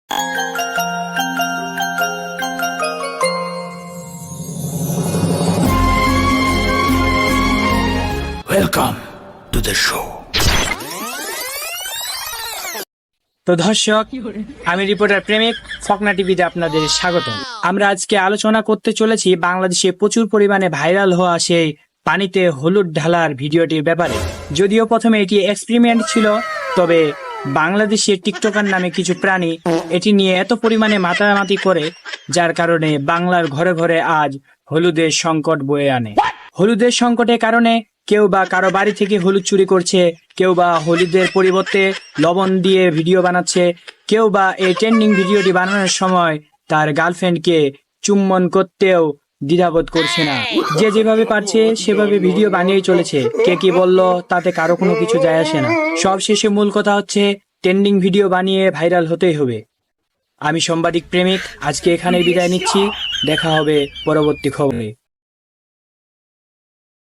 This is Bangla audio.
Welcome to the show. তো দর্শক, আমি রিপোর্টার প্রেমিক ফকনা টিভিতে আপনাদের স্বাগত। আমরা আজকে আলোচনা করতে চলেছি বাংলাদেশে প্রচুর পরিমাণে ভাইরাল হওয়া সেই পানিতে হলুদ ঢালার ভিডিওটির ব্যাপারে। যদিও প্রথমে এটি এক্সপেরিমেন্ট ছিল, তবে বাংলাদেশের টিকটকার নামে কিছু প্রাণী এটি নিয়ে এত পরিমাণে মাতামাতি করে, যার কারণে বাংলার ঘরে ঘরে আজ হলুদের সংকট বয়ে আনে। হলুদের সংকটের কারণে কেউ বা কারো বাড়ি থেকে হলুদ চুরি করছে, কেউ বা হলুদের পরিবর্তে লবণ দিয়ে ভিডিও বানাচ্ছে, কেউ বা এই ট্রেন্ডিং ভিডিওটি বানানোর সময় তার গার্লফ্রেন্ডকে চুম্বন করতেও দ্বিধাবোধ করছে না। যে যেভাবে পারছে সেভাবে ভিডিও বানিয়েই চলেছে। কে কি বলল তাতে কারো কোনো কিছু যায় আসে না। সব শেষে মূল কথা হচ্ছে ট্রেন্ডিং ভিডিও বানিয়ে ভাইরাল হতেই হবে। আমি সাংবাদিক প্রেমিক আজকে এখানেই বিদায় নিচ্ছি। দেখা হবে পরবর্তী খবরে।